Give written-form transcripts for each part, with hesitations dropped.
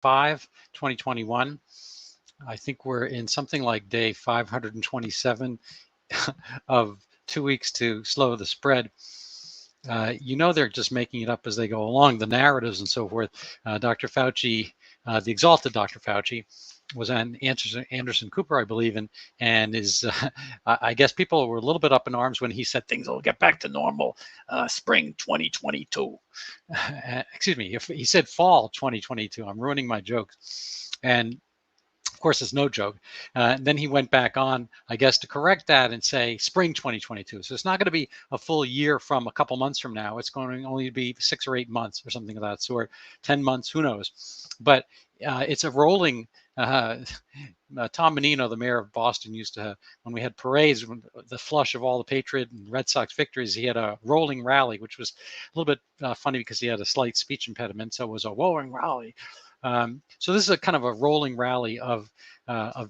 5, 2021. I think we're in something like day 527 of 2 weeks to slow the spread. You know, they're just making it up as they go along, the narratives and so forth. Dr. Fauci, the exalted Dr. Fauci, was on Anderson Cooper, I believe, and is, I guess people were a little bit up in arms when he said things will get back to normal spring 2022. Excuse me, if he said fall 2022. I'm ruining my joke. And of course, it's no joke. Then he went back on, I guess, to correct that and say spring 2022. So it's not going to be a full year from a couple months from now. It's going to only be 6 or 8 months or something of that sort, 10 months, who knows. But it's a rolling. Tom Menino, the mayor of Boston, used to have, when we had parades, the flush of all the Patriot and Red Sox victories, he had a rolling rally, which was a little bit funny because he had a slight speech impediment. So it was a rolling rally. So this is a kind of a rolling rally of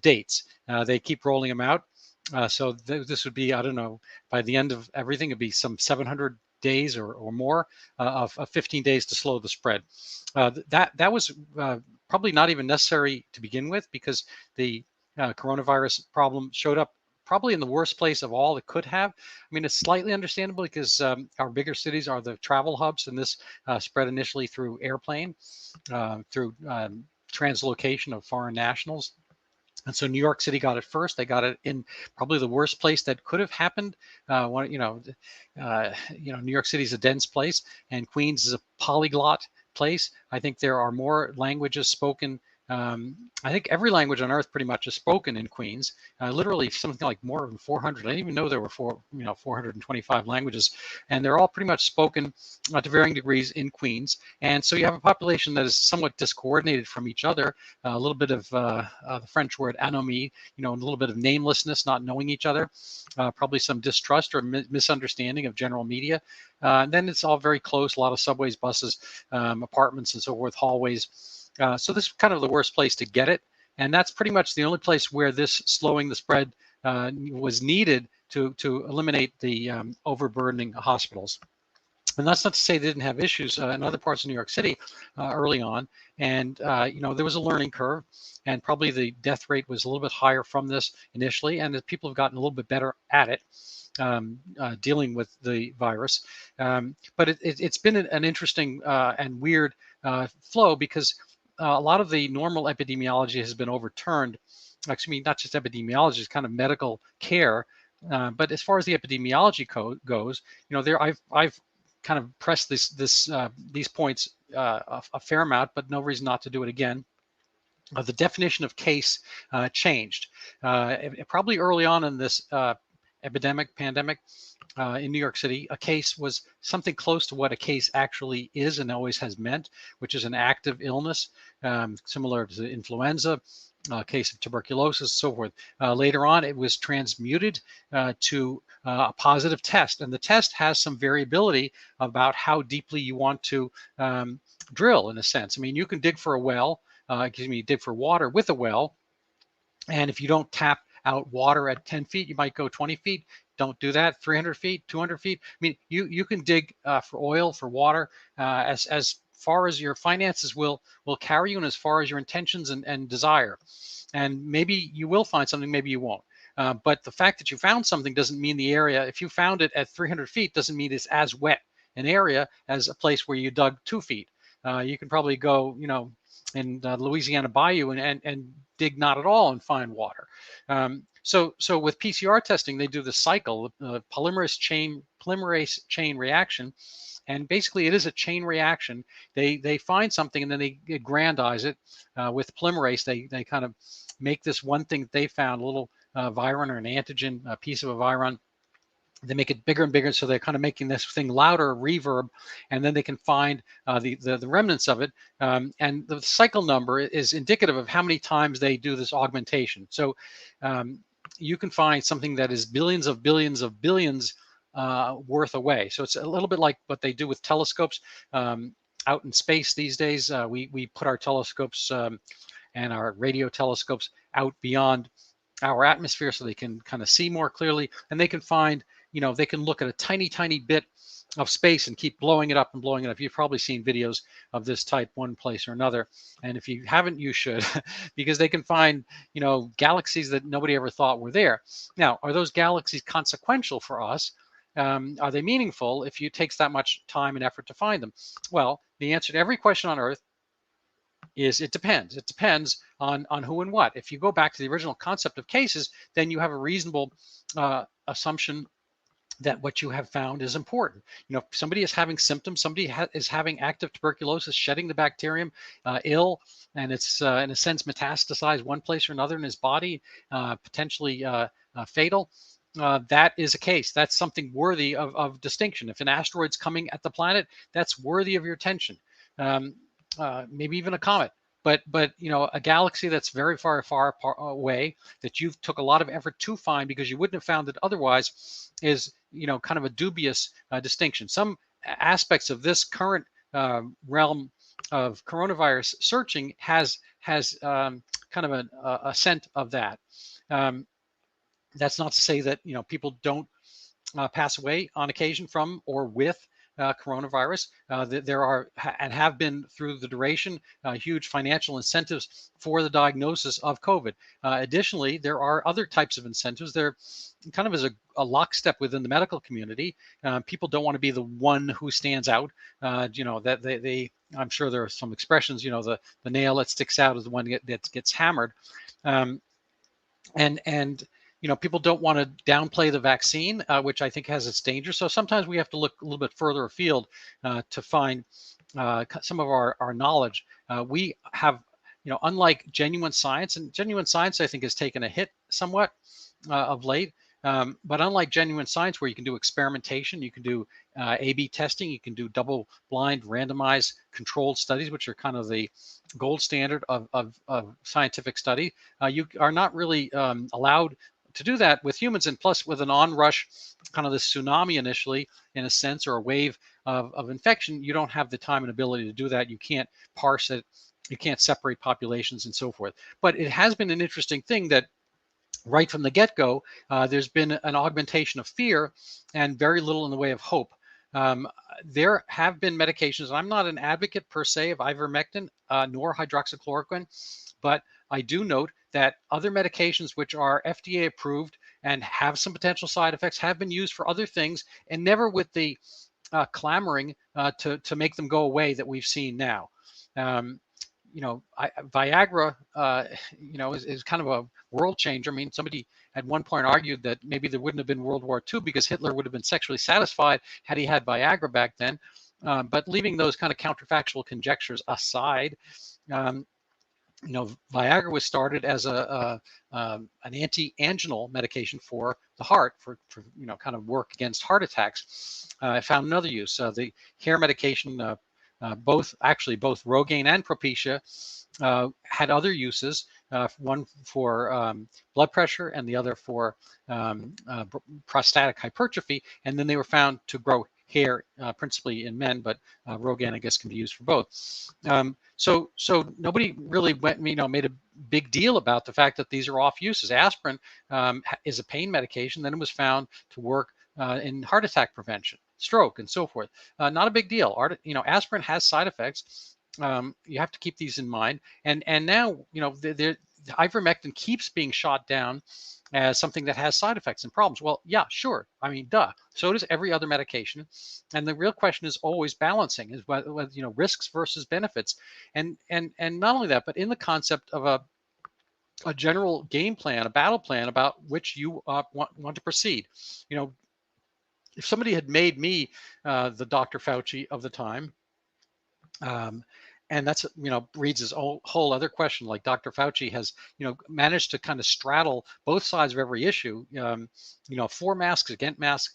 dates. They keep rolling them out. So this would be, I don't know, by the end of everything, it'd be some 700 days or more of 15 days to slow the spread. That was probably not even necessary to begin with, because the coronavirus problem showed up probably in the worst place of all it could have. I mean, it's slightly understandable because our bigger cities are the travel hubs, and this spread initially through airplane, through translocation of foreign nationals. And so New York City got it first. They got it in probably the worst place that could have happened. New York City is a dense place, and Queens is a polyglot place. I think there are more languages spoken. I think every language on earth pretty much is spoken in Queens. Literally something like more than 400. I didn't even know there were 425 languages, and they're all pretty much spoken to varying degrees in Queens. And so you have a population that is somewhat discoordinated from each other. A little bit of the French word anomie, a little bit of namelessness, not knowing each other. Probably some distrust or misunderstanding of general media. And then it's all very close. A lot of subways, buses, apartments, and so forth, hallways. So this is kind of the worst place to get it. And that's pretty much the only place where this slowing the spread was needed to eliminate the overburdening hospitals. And that's not to say they didn't have issues in other parts of New York City early on. And, there was a learning curve, and probably the death rate was a little bit higher from this initially. And people have gotten a little bit better at it. Dealing with the virus. But it's been an interesting and weird flow, because a lot of the normal epidemiology has been overturned. Excuse me, not just epidemiology, it's kind of medical care. But as far as the epidemiology goes, I've kind of pressed these points a fair amount, but no reason not to do it again. The definition of case changed. Probably early on in this pandemic in New York City, a case was something close to what a case actually is and always has meant, which is an active illness, similar to influenza, a case of tuberculosis, so forth. Later on, it was transmuted to a positive test, and the test has some variability about how deeply you want to drill, in a sense. I mean, you can dig for a well, dig for water with a well, and if you don't tap out water at 10 feet, you might go 20 feet. Don't do that. 300 feet, 200 feet. I mean, you can dig for oil, for water, as far as your finances will carry you, and as far as your intentions and desire. And maybe you will find something, maybe you won't. But the fact that you found something doesn't mean the area, if you found it at 300 feet, doesn't mean it's as wet an area as a place where you dug 2 feet. You can probably go, in Louisiana Bayou and dig not at all and find water. So with PCR testing, they do the cycle, the polymerase chain reaction, and basically it is a chain reaction. They find something and then they aggrandize it with polymerase. They kind of make this one thing that they found, a little viron or an antigen, a piece of a viron. They make it bigger and bigger, so they're kind of making this thing louder, reverb, and then they can find the remnants of it. And the cycle number is indicative of how many times they do this augmentation. So you can find something that is billions of billions of billions worth away. So it's a little bit like what they do with telescopes out in space these days. We put our telescopes and our radio telescopes out beyond our atmosphere so they can kind of see more clearly, and they can find they can look at a tiny bit of space and keep blowing it up and blowing it up. You've probably seen videos of this type one place or another. And if you haven't, you should, because they can find, galaxies that nobody ever thought were there. Now, are those galaxies consequential for us? Are they meaningful if it takes that much time and effort to find them? Well, the answer to every question on Earth is it depends. It depends on who and what. If you go back to the original concept of cases, then you have a reasonable assumption that what you have found is important. If somebody is having symptoms, somebody is having active tuberculosis, shedding the bacterium, ill, and it's in a sense metastasized one place or another in his body, potentially fatal. That is a case. That's something worthy of distinction. If an asteroid's coming at the planet, that's worthy of your attention. Maybe even a comet. But a galaxy that's very far away that you've took a lot of effort to find because you wouldn't have found it otherwise is kind of a dubious distinction. Some aspects of this current realm of coronavirus searching has kind of a scent of that. That's not to say that people don't pass away on occasion from or with coronavirus. There are and have been through the duration huge financial incentives for the diagnosis of COVID. Additionally, there are other types of incentives. There kind of is a lockstep within the medical community. People don't want to be the one who stands out. That they I'm sure there are some expressions. The nail that sticks out is the one that gets hammered. And people don't want to downplay the vaccine, which I think has its danger. So sometimes we have to look a little bit further afield to find some of our knowledge. We have, unlike genuine science, and genuine science I think has taken a hit somewhat of late. But unlike genuine science, where you can do experimentation, you can do A/B testing, you can do double-blind, randomized, controlled studies, which are kind of the gold standard of scientific study. You are not really allowed to do that with humans, and plus with an onrush, kind of this tsunami initially, in a sense, or a wave of infection, you don't have the time and ability to do that. You can't parse it, you can't separate populations and so forth. But it has been an interesting thing that right from the get-go, there's been an augmentation of fear and very little in the way of hope. There have been medications, and I'm not an advocate per se of ivermectin nor hydroxychloroquine, but I do note that other medications which are FDA approved and have some potential side effects have been used for other things, and never with the clamoring to make them go away that we've seen now. Viagra, is kind of a world changer. I mean, somebody at one point argued that maybe there wouldn't have been World War II because Hitler would have been sexually satisfied had he had Viagra back then. But leaving those kind of counterfactual conjectures aside, Viagra was started as an anti-anginal medication for the heart, for kind of work against heart attacks. I found another use. The hair medication, both Rogaine and Propecia, had other uses. One for blood pressure and the other for prostatic hypertrophy. And then they were found to grow hair, principally in men, but Rogaine, I guess, can be used for both. So nobody really made a big deal about the fact that these are off uses. Aspirin is a pain medication. Then it was found to work in heart attack prevention, stroke, and so forth. Not a big deal. Aspirin has side effects. You have to keep these in mind. And now, the ivermectin keeps being shot down as something that has side effects and problems. Well, yeah, sure. I mean, duh. So does every other medication. And the real question is always balancing, is whether risks versus benefits. And not only that, but in the concept of a general game plan, a battle plan about which you want to proceed. If somebody had made me the Dr. Fauci of the time, and that's, breeds this whole other question. Like Dr. Fauci has, managed to kind of straddle both sides of every issue, for masks, against masks,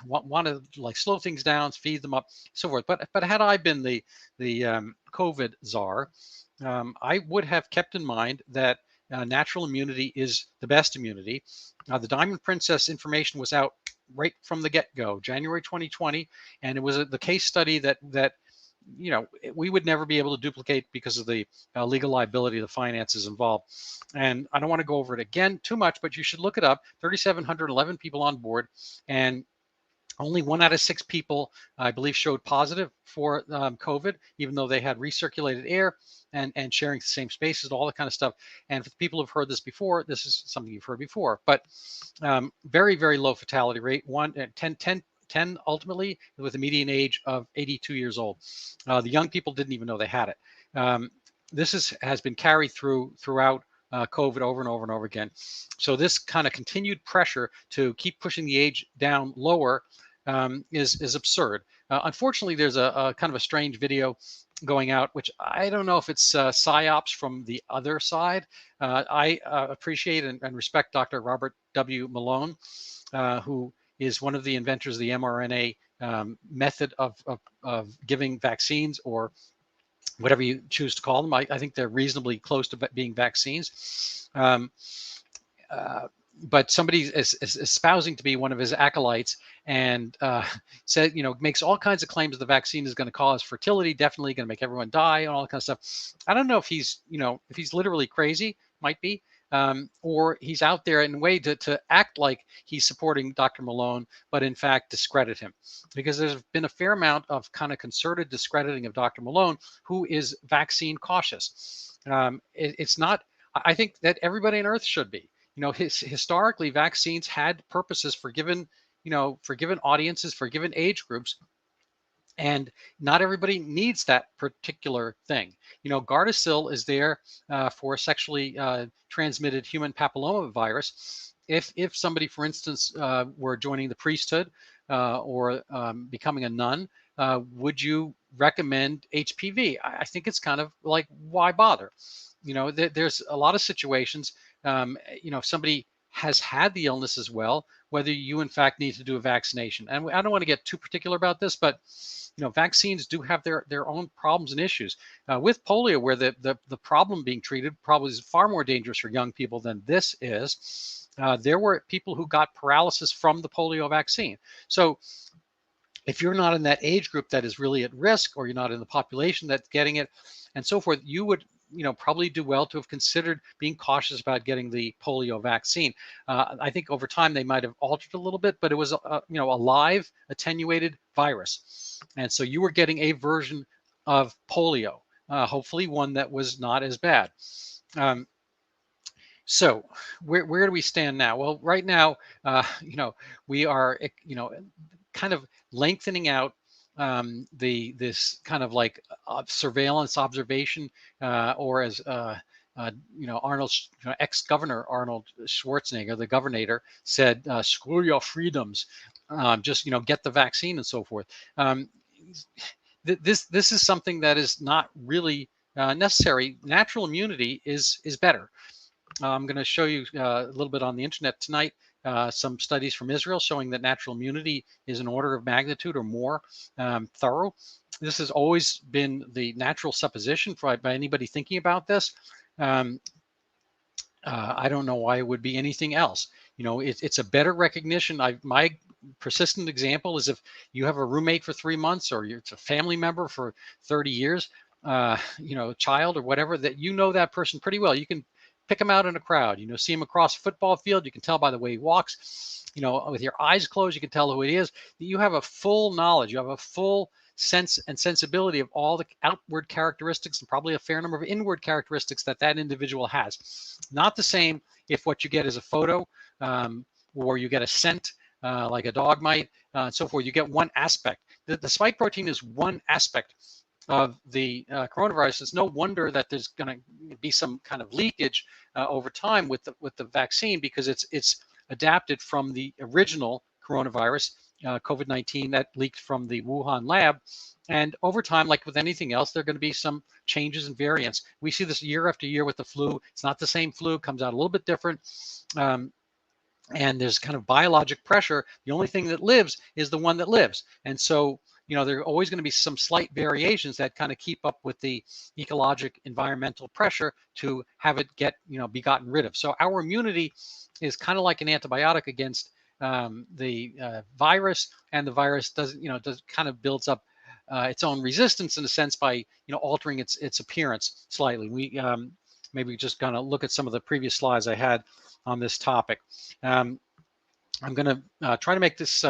want to like slow things down, speed them up, so forth. But had I been the COVID czar, I would have kept in mind that natural immunity is the best immunity. The Diamond Princess information was out right from the get-go, January 2020, and it was the case study that we would never be able to duplicate because of the legal liability, the finances involved. And I don't want to go over it again too much, but you should look it up. 3,711 people on board, and only 1 out of 6 people, I believe, showed positive for COVID, even though they had recirculated air and sharing the same spaces, all that kind of stuff. And for the people who've heard this before, this is something you've heard before. But very, very low fatality rate, 10 ultimately, with a median age of 82 years old. The young people didn't even know they had it. This has been carried throughout COVID over and over and over again. So this kind of continued pressure to keep pushing the age down lower is absurd. Unfortunately, there's a kind of a strange video going out, which I don't know if it's psyops from the other side. I appreciate and respect Dr. Robert W. Malone, who is one of the inventors of the mRNA method of giving vaccines, or whatever you choose to call them. I think they're reasonably close to being vaccines. But somebody is espousing to be one of his acolytes, and said, makes all kinds of claims the vaccine is going to cause fertility, definitely going to make everyone die, and all that kind of stuff. I don't know if he's, if he's literally crazy, might be, or he's out there in a way to act like he's supporting Dr. Malone, but in fact discredit him, because there's been a fair amount of kind of concerted discrediting of Dr. Malone, who is vaccine cautious. It's not. I think that everybody on Earth should be. Historically, vaccines had purposes for given audiences, for given age groups, and not everybody needs that particular thing. Gardasil is there for sexually transmitted human papilloma virus. If somebody, for instance, were joining the priesthood or becoming a nun, would you recommend HPV? I think it's kind of like, why bother? There's a lot of situations, if somebody has had the illness as well, whether you in fact need to do a vaccination. And I don't want to get too particular about this, but vaccines do have their own problems and issues. With polio, where the problem being treated probably is far more dangerous for young people than this is, there were people who got paralysis from the polio vaccine. So if you're not in that age group that is really at risk, or you're not in the population that's getting it, and so forth, you would probably do well to have considered being cautious about getting the polio vaccine. I think over time they might have altered a little bit, but it was a live attenuated virus, and so you were getting a version of polio, hopefully one that was not as bad. So where do we stand now? Well, right now, we are kind of lengthening out this kind of like surveillance observation, or as Arnold, ex-governor Arnold Schwarzenegger, the governor, said, "Screw your freedoms, just get the vaccine," and so forth. This is something that is not really necessary. Natural immunity is better. I'm going to show you a little bit on the internet tonight. Some studies from Israel showing that natural immunity is an order of magnitude or more thorough. This has always been the natural supposition by anybody thinking about this. I don't know why it would be anything else. It's a better recognition. My persistent example is, if you have a roommate for 3 months, or it's a family member for 30 years, child or whatever, that that person pretty well. You can pick him out in a crowd, see him across a football field. You can tell by the way he walks, with your eyes closed, you can tell who it is. You have a full knowledge, you have a full sense and sensibility of all the outward characteristics, and probably a fair number of inward characteristics that individual has. Not the same if what you get is a photo, or you get a scent, like a dog might, and so forth. You get one aspect. The spike protein is one aspect of the coronavirus. It's no wonder that there's going to be some kind of leakage over time with the vaccine, because it's adapted from the original coronavirus, COVID-19, that leaked from the Wuhan lab. And over time, like with anything else, there are going to be some changes and variants. We see this year after year with the flu. It's not the same flu, comes out a little bit different. And there's kind of biologic pressure. The only thing that lives is the one that lives. And so, there are always going to be some slight variations that kind of keep up with the ecologic environmental pressure to have it be gotten rid of. So our immunity is kind of like an antibiotic against the virus, and the virus does kind of builds up its own resistance in a sense by altering its appearance slightly. We maybe just gonna look at some of the previous slides I had on this topic. I'm going to try to make this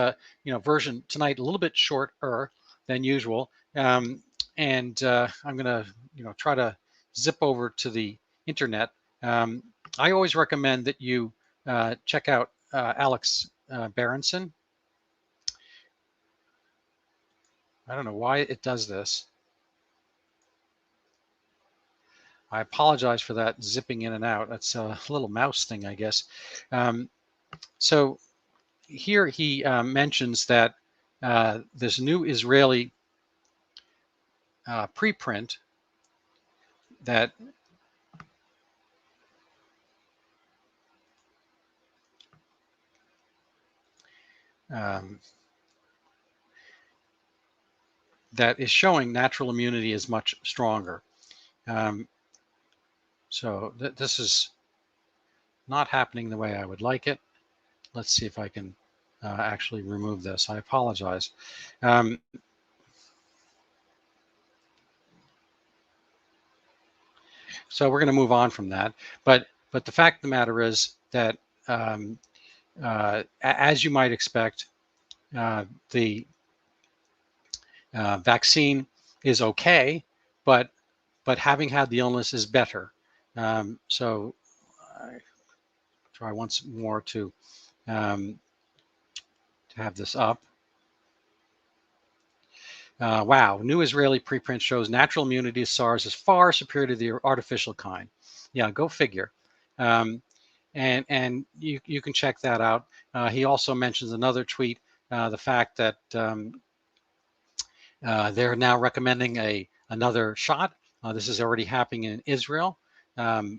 version tonight a little bit shorter than usual, and I'm going to try to zip over to the internet. I always recommend that you check out Alex Berenson. I don't know why it does this. I apologize for that zipping in and out. That's a little mouse thing, I guess. So here he mentions that this new Israeli preprint that that is showing natural immunity is much stronger. So this is not happening the way I would like it. Let's see if I can actually remove this. I apologize. So we're going to move on from that. But the fact of the matter is that as you might expect, the vaccine is okay, but having had the illness is better. So I try once more to have this up. Wow, new Israeli preprint shows natural immunity to SARS is far superior to the artificial kind. Yeah, go figure. And you can check that out. He also mentions another tweet, the fact that they're now recommending another shot. This is already happening in Israel. The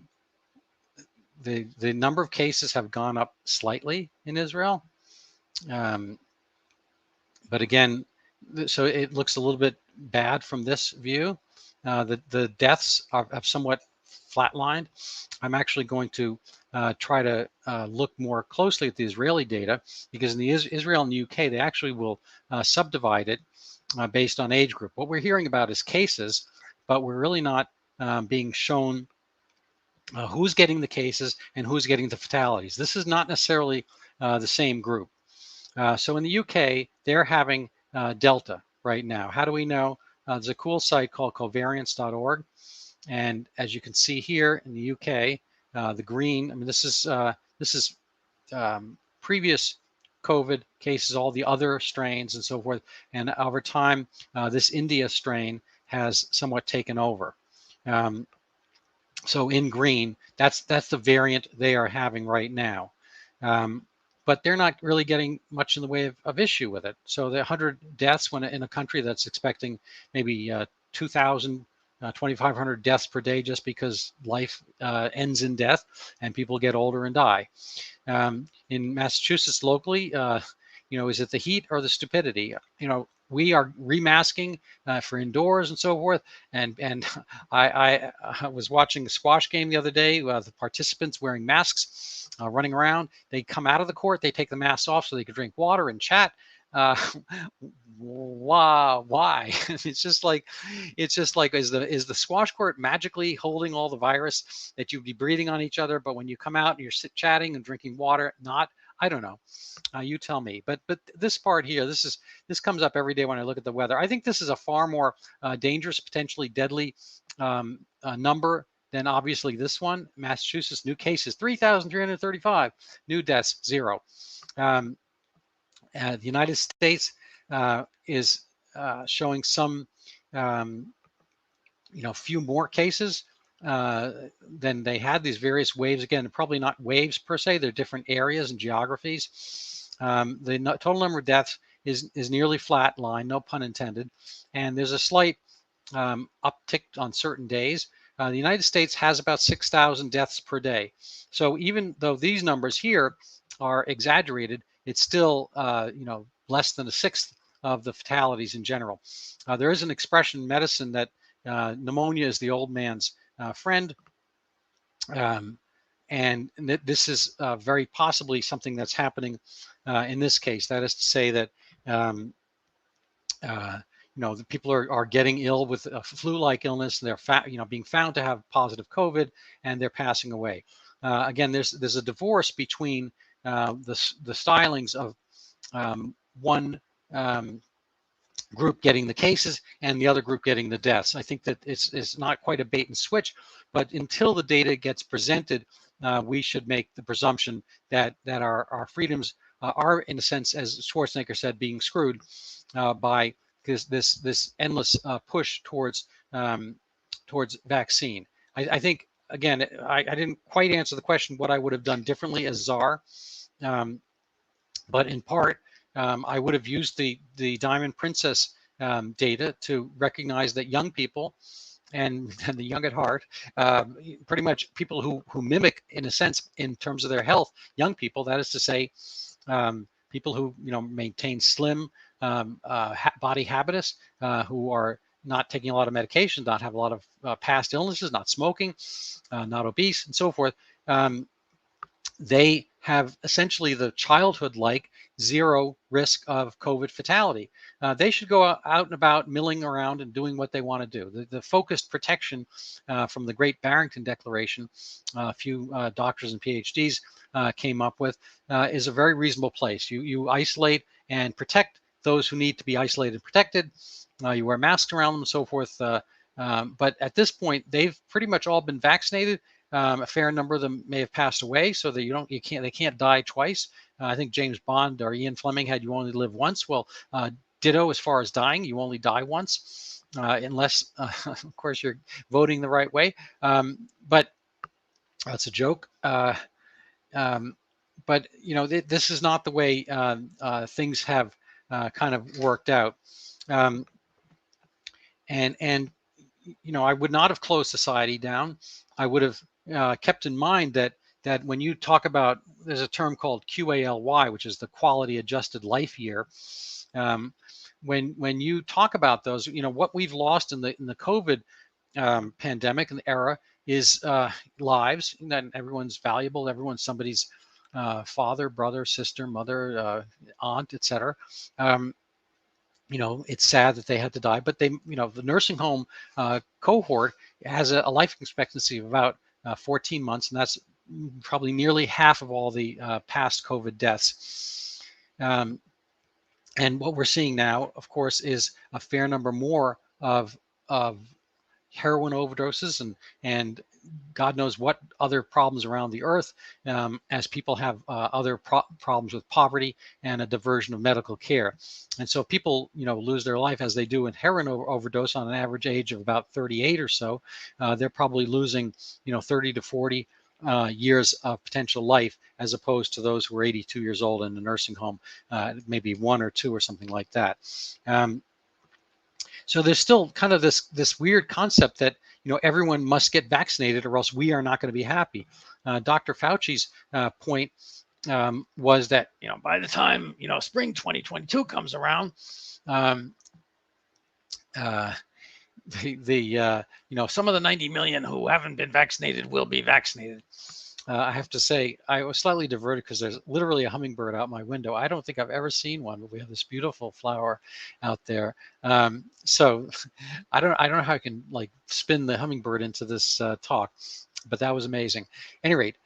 number of cases have gone up slightly in Israel. But again, so it looks a little bit bad from this view. The deaths have somewhat flatlined. I'm actually going to try to look more closely at the Israeli data, because in the Israel and the UK, they actually will subdivide it based on age group. What we're hearing about is cases, but we're really not being shown who's getting the cases and who's getting the fatalities. This is not necessarily the same group. So in the UK, they're having Delta right now. How do we know? There's a cool site called Variance.org. And as you can see here in the UK, the green, I mean, this is previous COVID cases, all the other strains and so forth. And over time, this India strain has somewhat taken over. So in green, that's the variant they are having right now. But they're not really getting much in the way of issue with it. So the 100 deaths when in a country that's expecting maybe 2,000, 2,500 deaths per day just because life ends in death and people get older and die. In Massachusetts locally, is it the heat or the stupidity? We are remasking for indoors and so forth. And I was watching a squash game the other day. The participants wearing masks, running around. They come out of the court. They take the masks off so they can drink water and chat. Why? It's just like is the squash court magically holding all the virus that you'd be breathing on each other, but when you come out and you're chatting and drinking water, not? I don't know. You tell me. But this part here, this comes up every day when I look at the weather. I think this is a far more dangerous, potentially deadly number than obviously this one. Massachusetts, new cases 3,335, new deaths 0. The United States is showing some, few more cases than they had. These various waves, again, probably not waves per se, they're different areas and geographies. The total number of deaths is nearly flat line, no pun intended, and there's a slight uptick on certain days. The United States has about 6,000 deaths per day. So even though these numbers here are exaggerated, it's still less than a sixth of the fatalities in general. There is an expression in medicine that pneumonia is the old man's friend. And this is very possibly something that's happening in this case. That is to say that the people are getting ill with a flu-like illness. They're being found to have positive COVID, and they're passing away. Again, there's a divorce between the stylings of one group getting the cases and the other group getting the deaths. I think that it's not quite a bait and switch, but until the data gets presented, we should make the presumption that our freedoms are, in a sense, as Schwarzenegger said, being screwed by this endless push towards vaccine. I think, again, I didn't quite answer the question what I would have done differently as czar, but in part, I would have used the Diamond Princess data to recognize that young people and the young at heart, pretty much people who mimic, in a sense, in terms of their health, young people. That is to say, people who maintain slim body habitus, who are not taking a lot of medication, not have a lot of past illnesses, not smoking, not obese, and so forth. They have essentially the childhood-like zero risk of COVID fatality. They should go out and about milling around and doing what they want to do. The focused protection from the Great Barrington Declaration, a few doctors and PhDs came up with, is a very reasonable place. You isolate and protect those who need to be isolated and protected. You wear masks around them and so forth. But at this point, they've pretty much all been vaccinated. A fair number of them may have passed away, so that they can't die twice. I think James Bond or Ian Fleming had "You only live once." Well, ditto as far as dying, you only die once, unless, of course, you're voting the right way. But that's a joke. But this is not the way things have kind of worked out. And I would not have closed society down. I would have kept in mind that when you talk about, there's a term called QALY, which is the quality adjusted life year. When you talk about those, what we've lost in the COVID pandemic and era is lives. And everyone's valuable. Everyone's somebody's father, brother, sister, mother, aunt, etc. It's sad that they had to die, but the nursing home cohort has a life expectancy of about 14 months, and that's probably nearly half of all the past COVID deaths. And what we're seeing now, of course, is a fair number more of heroin overdoses and God knows what other problems around the earth, as people have other problems with poverty and a diversion of medical care. And so people, lose their life as they do in heroin overdose on an average age of about 38 or so. They're probably losing, 30 to 40 years of potential life, as opposed to those who are 82 years old in a nursing home, maybe 1 or 2 or something like that. So there's still kind of this weird concept that everyone must get vaccinated or else we are not going to be happy. Dr. Fauci's point was that by the time spring 2022 comes around, some of the 90 million who haven't been vaccinated will be vaccinated. I have to say, I was slightly diverted because there's literally a hummingbird out my window. I don't think I've ever seen one, but we have this beautiful flower out there. So I don't know how I can spin the hummingbird into this talk, but that was amazing. At any rate,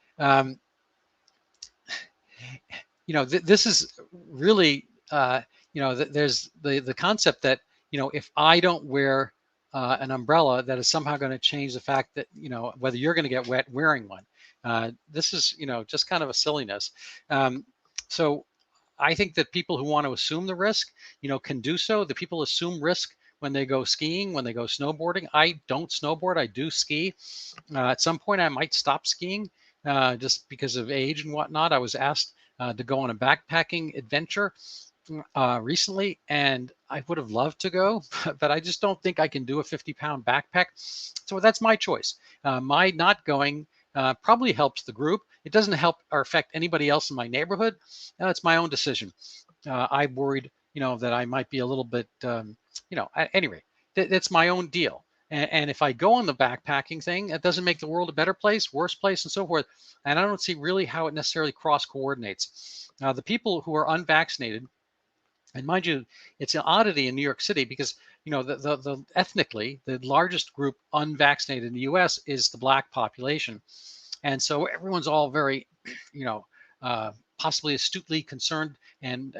this is really, there's the concept that, if I don't wear an umbrella, that is somehow going to change the fact that, whether you're going to get wet wearing one. This is, just kind of a silliness. So I think that people who want to assume the risk, can do so. The people assume risk when they go skiing, when they go snowboarding. I don't snowboard, I do ski. At some point I might stop skiing just because of age and whatnot. I was asked to go on a backpacking adventure recently, and I would have loved to go, but I just don't think I can do a 50-pound backpack. So that's my choice. My not going probably helps the group. It doesn't help or affect anybody else in my neighborhood. It's my own decision. I'm worried, that I might be a little bit, at any rate, that's my own deal. And if I go on the backpacking thing, it doesn't make the world a better place, worse place, and so forth. And I don't see really how it necessarily cross coordinates. The people who are unvaccinated, and mind you, it's an oddity in New York City because ethnically, the largest group unvaccinated in the U.S. is the black population. And so everyone's all very, possibly astutely concerned and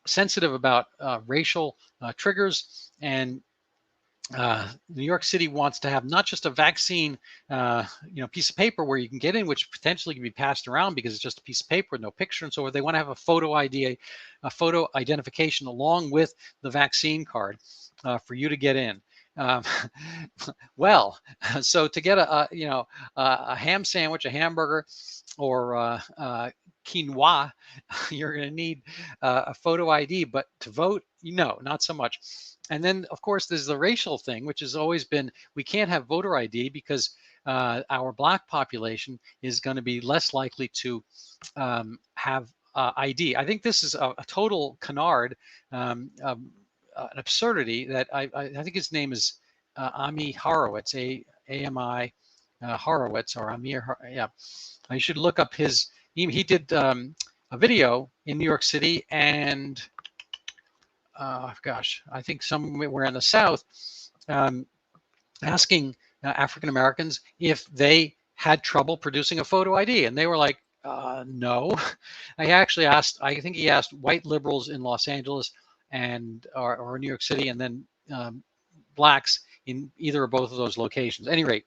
sensitive about racial triggers. And New York City wants to have not just a vaccine, piece of paper where you can get in, which potentially can be passed around because it's just a piece of paper with no picture and so forth. They want to have a photo ID, a photo identification along with the vaccine card for you to get in. Um, well, so to get a ham sandwich, a hamburger, or quinoa, you're going to need a photo ID. But to vote, not so much. And then, of course, there's the racial thing, which has always been we can't have voter ID because our black population is going to be less likely to have ID. I think this is a total canard, an absurdity that I think his name is Ami Horowitz, A-M-I Horowitz, or Amir. Yeah, I should look up his. He did a video in New York City and. Gosh, I think somewhere in the South, asking African Americans if they had trouble producing a photo ID, and they were like, "No." I actually asked. I think he asked white liberals in Los Angeles and or New York City, and then blacks in either or both of those locations. At any rate,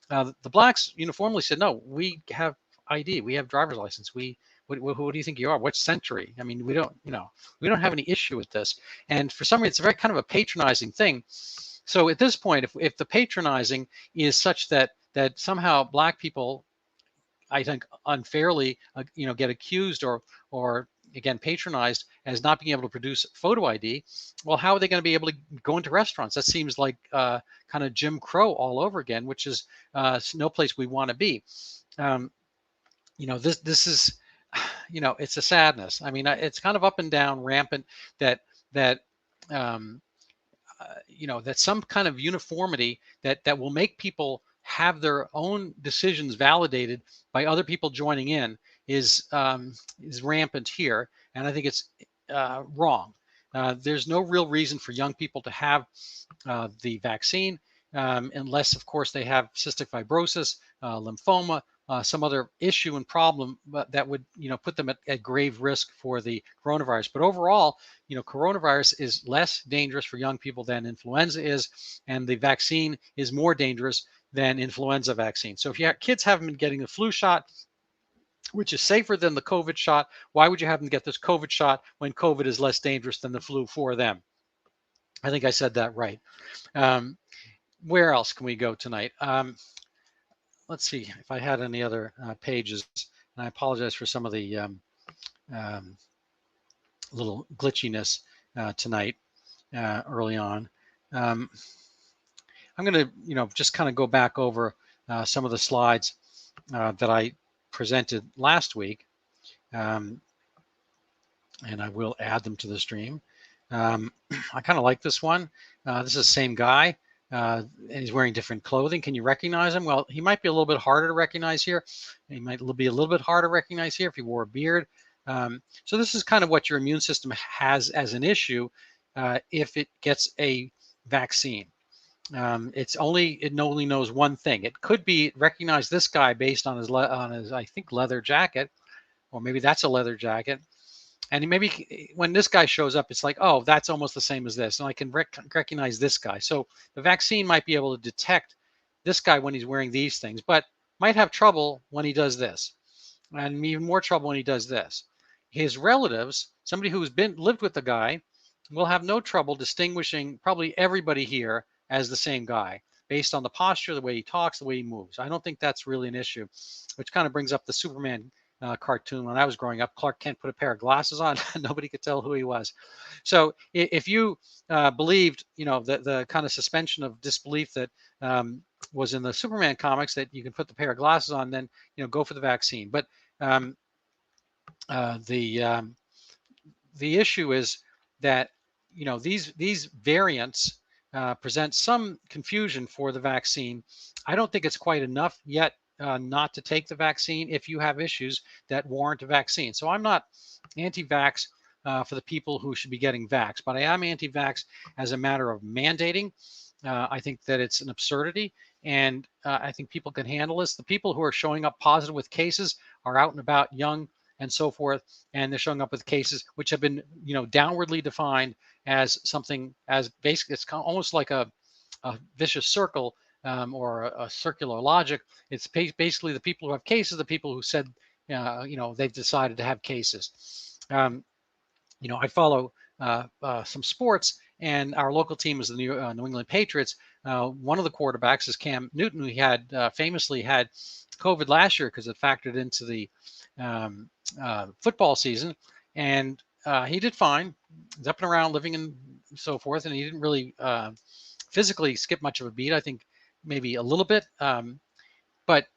the blacks uniformly said, "No, we have ID. We have driver's license. Who do you think you are? What century? I mean, we don't have any issue with this." And for some reason, it's a very kind of a patronizing thing. So at this point, if the patronizing is such that somehow black people, I think, unfairly, get accused or again patronized as not being able to produce photo ID, well, how are they going to be able to go into restaurants? That seems like kind of Jim Crow all over again, which is no place we want to be. This is, it's a sadness. I mean, it's kind of up and down, rampant that that some kind of uniformity that will make people have their own decisions validated by other people joining in is rampant here, and I think it's wrong. There's no real reason for young people to have the vaccine unless, of course, they have cystic fibrosis, lymphoma, some other issue and problem that would put them at grave risk for the coronavirus. But overall, coronavirus is less dangerous for young people than influenza is, and the vaccine is more dangerous than influenza vaccine. So if kids haven't been getting the flu shot, which is safer than the COVID shot, why would you have them get this COVID shot when COVID is less dangerous than the flu for them? I think I said that right. Where else can we go tonight? Let's see if I had any other pages. And I apologize for some of the little glitchiness tonight early on. I'm going to, just kind of go back over some of the slides that I presented last week, and I will add them to the stream. I kind of like this one. This is the same guy. And he's wearing different clothing. Can you recognize him? Well, he might be a little bit harder to recognize here. He might be a little bit harder to recognize here if he wore a beard. So this is kind of what your immune system has as an issue if it gets a vaccine. It only knows one thing. It could be recognize this guy based on his I think leather jacket, or maybe that's a leather jacket. And maybe when this guy shows up, it's like, oh, that's almost the same as this. And I can recognize this guy. So the vaccine might be able to detect this guy when he's wearing these things, but might have trouble when he does this, and even more trouble when he does this. His relatives, somebody who's lived with the guy, will have no trouble distinguishing probably everybody here as the same guy based on the posture, the way he talks, the way he moves. I don't think that's really an issue, which kind of brings up the Superman cartoon. When I was growing up, Clark Kent put a pair of glasses on. Nobody could tell who he was. So if you believed, the kind of suspension of disbelief that was in the Superman comics, that you can put the pair of glasses on, then go for the vaccine. But the issue is that these variants present some confusion for the vaccine. I don't think it's quite enough yet not to take the vaccine if you have issues that warrant a vaccine. So I'm not anti-vax for the people who should be getting vaxxed. But I am anti-vax as a matter of mandating. I think that it's an absurdity, and I think people can handle this. The people who are showing up positive with cases are out and about, young and so forth, and they're showing up with cases which have been, downwardly defined as something, as basically it's almost like a vicious circle, or a circular logic. It's basically the people who have cases, the people who said, they've decided to have cases. I follow some sports, and our local team is the New England Patriots. One of the quarterbacks is Cam Newton, who had famously had COVID last year because it factored into the football season, and he did fine. He's up and around, living and so forth, and he didn't really physically skip much of a beat. I think maybe a little bit. But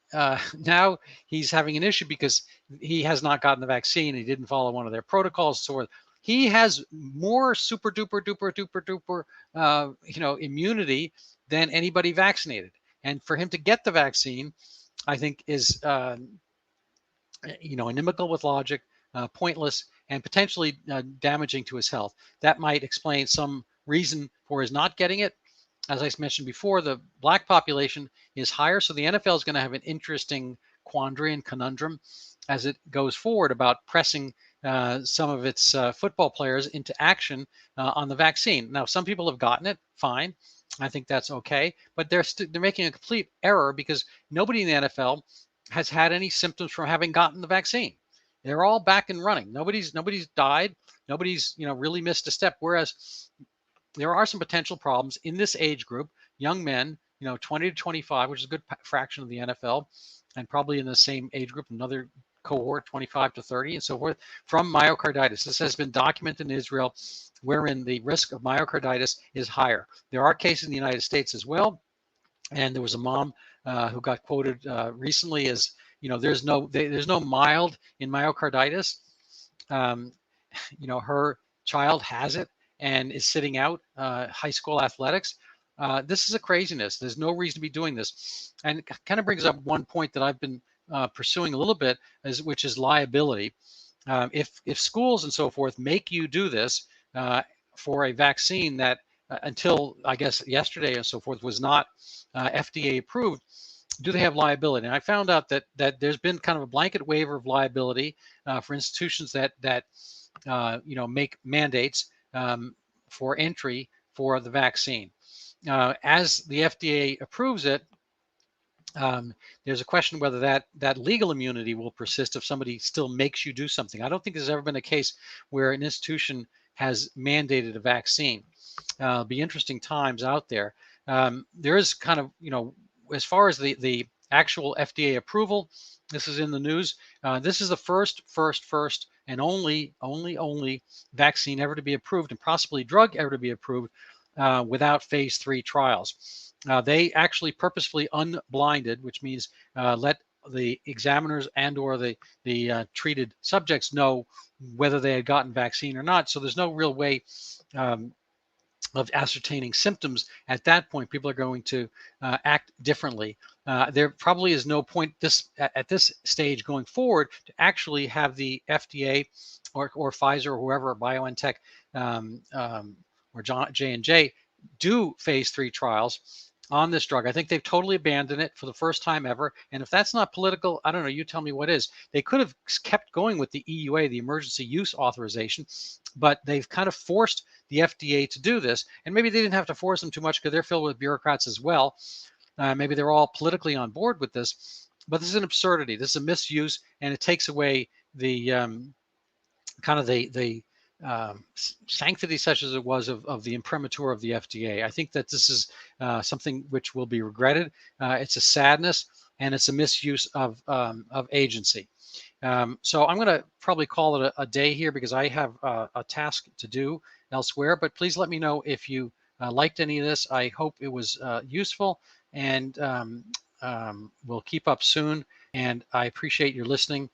now he's having an issue because he has not gotten the vaccine. He didn't follow one of their protocols and so forth. He has more super duper duper duper duper immunity than anybody vaccinated. And for him to get the vaccine, I think is inimical with logic, pointless, and potentially damaging to his health. That might explain some reason for his not getting it. As I mentioned before, the black population is higher, so the NFL is going to have an interesting quandary and conundrum as it goes forward about pressing some of its football players into action on the vaccine. Now, some people have gotten it, fine. I think that's okay, but they're making a complete error because nobody in the NFL has had any symptoms from having gotten the vaccine. They're all back and running. Nobody's died. Nobody's really missed a step. Whereas there are some potential problems in this age group, young men, 20 to 25, which is a good fraction of the NFL, and probably in the same age group, another cohort, 25 to 30 and so forth, from myocarditis. This has been documented in Israel, wherein the risk of myocarditis is higher. There are cases in the United States as well, and there was a mom who got quoted recently as, there's no mild in myocarditis. Her child has it and is sitting out high school athletics. This is a craziness. There's no reason to be doing this. And it kind of brings up one point that I've been pursuing a little bit, which is liability. If schools and so forth make you do this for a vaccine that until I guess yesterday and so forth was not FDA approved, do they have liability? And I found out that there's been kind of a blanket waiver of liability for institutions that make mandates for entry for the vaccine. As the FDA approves it, there's a question whether that legal immunity will persist if somebody still makes you do something. I don't think there's ever been a case where an institution has mandated a vaccine. Be interesting times out there. There is kind of, as far as the actual FDA approval, this is in the news. This is the first and only vaccine ever to be approved, and possibly drug ever to be approved without phase 3 trials. They actually purposefully unblinded, which means let the examiners and or the treated subjects know whether they had gotten vaccine or not. So there's no real way of ascertaining symptoms. At that point, people are going to act differently. There probably is no point at this stage going forward to actually have the FDA or Pfizer or whoever, BioNTech or J&J do phase 3 trials on this drug. I think they've totally abandoned it for the first time ever. And if that's not political, I don't know, you tell me what is. They could have kept going with the EUA, the emergency use authorization, but they've kind of forced the FDA to do this. And maybe they didn't have to force them too much because they're filled with bureaucrats as well. Maybe they're all politically on board with this, but this is an absurdity. This is a misuse, and it takes away the kind of the sanctity, such as it was, of the imprimatur of the FDA. I think that this is something which will be regretted. It's a sadness, and it's a misuse of agency. So I'm going to probably call it a day here because I have a task to do elsewhere. But please let me know if you liked any of this. I hope it was useful, and we'll keep up soon. And I appreciate your listening.